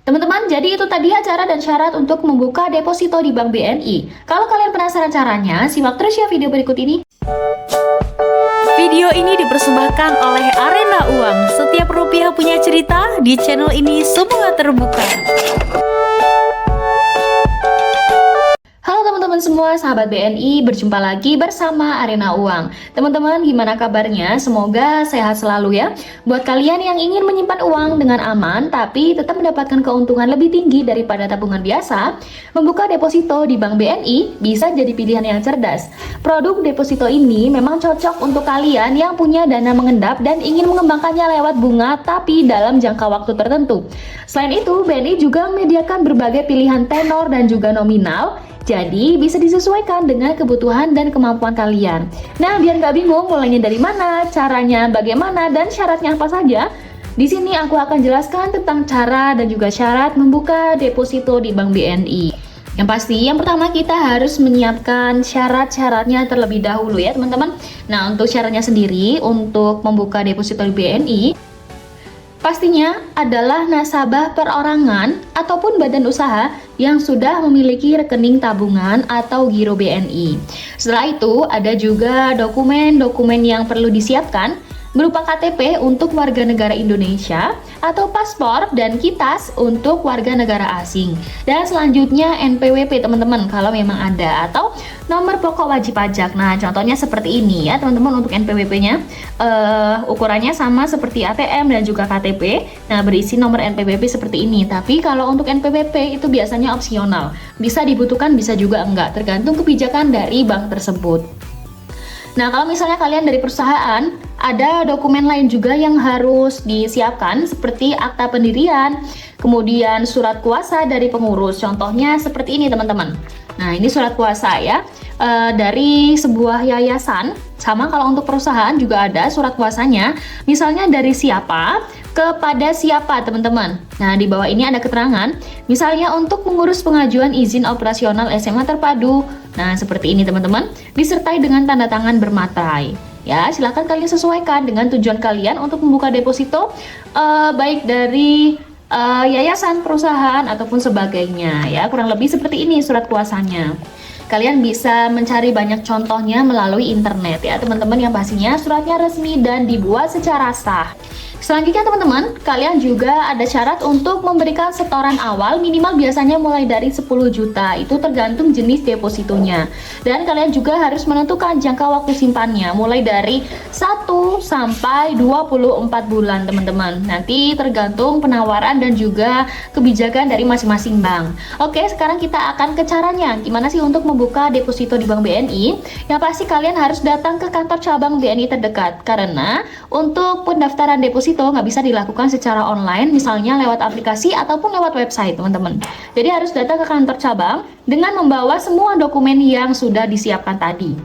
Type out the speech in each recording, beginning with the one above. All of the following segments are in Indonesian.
Teman-teman, jadi itu tadi cara dan syarat untuk membuka deposito di Bank BNI. Kalau kalian penasaran caranya, simak terus ya video berikut ini. Video ini dipersembahkan oleh Arena Uang. Setiap rupiah punya cerita, di channel ini semua terbuka. Halo teman-teman semua, sahabat BNI, berjumpa lagi bersama Arena Uang. Teman-teman, gimana kabarnya? Semoga sehat selalu ya. Buat kalian yang ingin menyimpan uang dengan aman, tapi tetap mendapatkan keuntungan lebih tinggi daripada tabungan biasa, membuka deposito di Bank BNI bisa jadi pilihan yang cerdas. Produk deposito ini memang cocok untuk kalian yang punya dana mengendap dan ingin mengembangkannya lewat bunga, tapi dalam jangka waktu tertentu. Selain itu, BNI juga menyediakan berbagai pilihan tenor dan juga nominal. Jadi bisa disesuaikan dengan kebutuhan dan kemampuan kalian. Nah, biar nggak bingung mulainya dari mana, caranya bagaimana, dan syaratnya apa saja, di sini aku akan jelaskan tentang cara dan juga syarat membuka deposito di Bank BNI. Yang pasti, yang pertama kita harus menyiapkan syarat-syaratnya terlebih dahulu ya teman-teman. Nah, untuk syaratnya sendiri, untuk membuka deposito di BNI, pastinya adalah nasabah perorangan ataupun badan usaha yang sudah memiliki rekening tabungan atau giro BNI. Setelah itu, ada juga dokumen-dokumen yang perlu disiapkan berupa KTP untuk warga negara Indonesia atau paspor dan KITAS untuk warga negara asing. Dan selanjutnya NPWP teman-teman kalau memang ada, atau nomor pokok wajib pajak. Nah, contohnya seperti ini ya teman-teman untuk NPWP-nya. Ukurannya sama seperti ATM dan juga KTP. Nah, berisi nomor NPWP seperti ini. Tapi kalau untuk NPWP itu biasanya opsional. Bisa dibutuhkan, bisa juga enggak, tergantung kebijakan dari bank tersebut. Nah, kalau misalnya kalian dari perusahaan, ada dokumen lain juga yang harus disiapkan seperti akta pendirian, kemudian surat kuasa dari pengurus. Contohnya seperti ini teman-teman. Nah, ini surat kuasa ya, dari sebuah yayasan. Sama kalau untuk perusahaan juga ada surat kuasanya, misalnya dari siapa kepada siapa teman-teman. Nah, di bawah ini ada keterangan, misalnya untuk mengurus pengajuan izin operasional SMA terpadu. Nah, seperti ini teman-teman, disertai dengan tanda tangan bermaterai. Ya, silakan kalian sesuaikan dengan tujuan kalian untuk membuka deposito, baik dari yayasan, perusahaan, ataupun sebagainya. Ya, kurang lebih seperti ini surat kuasanya. Kalian bisa mencari banyak contohnya melalui internet ya teman-teman, yang pastinya suratnya resmi dan dibuat secara sah. Selanjutnya teman-teman, kalian juga ada syarat untuk memberikan setoran awal minimal biasanya mulai dari 10 juta, itu tergantung jenis depositonya. Dan kalian juga harus menentukan jangka waktu simpannya mulai dari 1 sampai 24 bulan teman-teman. Nanti tergantung penawaran dan juga kebijakan dari masing-masing bank. Oke, sekarang kita akan ke caranya. Gimana sih untuk membuka deposito di Bank BNI? Yang pasti kalian harus datang ke kantor cabang BNI terdekat, karena untuk pendaftaran deposito nggak bisa dilakukan secara online, misalnya lewat aplikasi ataupun lewat website teman-teman. Jadi harus datang ke kantor cabang dengan membawa semua dokumen yang sudah disiapkan tadi.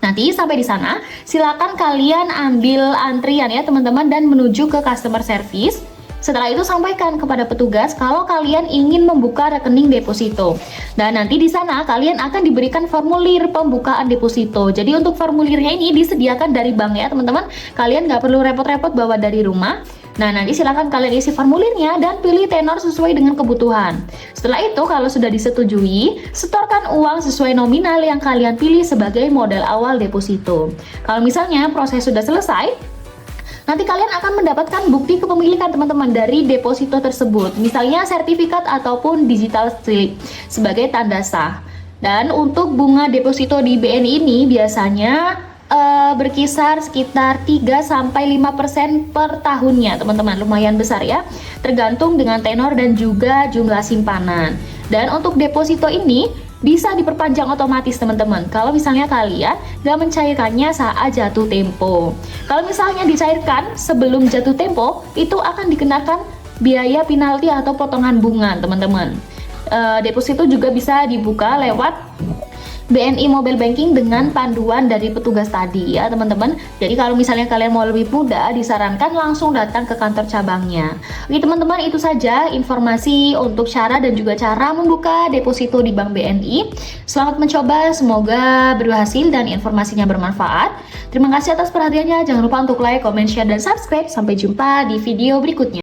Nanti sampai di sana, silakan kalian ambil antrian ya teman-teman dan menuju ke customer service. Setelah itu sampaikan kepada petugas kalau kalian ingin membuka rekening deposito. Dan nanti di sana kalian akan diberikan formulir pembukaan deposito. Jadi untuk formulirnya ini disediakan dari bank ya teman-teman. Kalian nggak perlu repot-repot bawa dari rumah. Nah, nanti silakan kalian isi formulirnya dan pilih tenor sesuai dengan kebutuhan. Setelah itu, kalau sudah disetujui, setorkan uang sesuai nominal yang kalian pilih sebagai modal awal deposito. Kalau misalnya proses sudah selesai, nanti kalian akan mendapatkan bukti kepemilikan teman-teman dari deposito tersebut, misalnya sertifikat ataupun digital slip sebagai tanda sah. Dan untuk bunga deposito di BNI ini biasanya berkisar sekitar 3-5% per tahunnya teman-teman, lumayan besar ya, tergantung dengan tenor dan juga jumlah simpanan. Dan untuk deposito ini bisa diperpanjang otomatis teman-teman kalau misalnya kalian gak mencairkannya saat jatuh tempo. Kalau misalnya dicairkan sebelum jatuh tempo, itu akan dikenakan biaya penalti atau potongan bunga teman-teman. Deposito juga bisa dibuka lewat BNI Mobile Banking dengan panduan dari petugas tadi ya teman-teman. Jadi kalau misalnya kalian mau lebih mudah, disarankan langsung datang ke kantor cabangnya. Oke teman-teman, itu saja informasi untuk cara dan juga cara membuka deposito di Bank BNI. Selamat mencoba, semoga berhasil dan informasinya bermanfaat. Terima kasih atas perhatiannya, jangan lupa untuk like, comment, share, dan subscribe. Sampai jumpa di video berikutnya.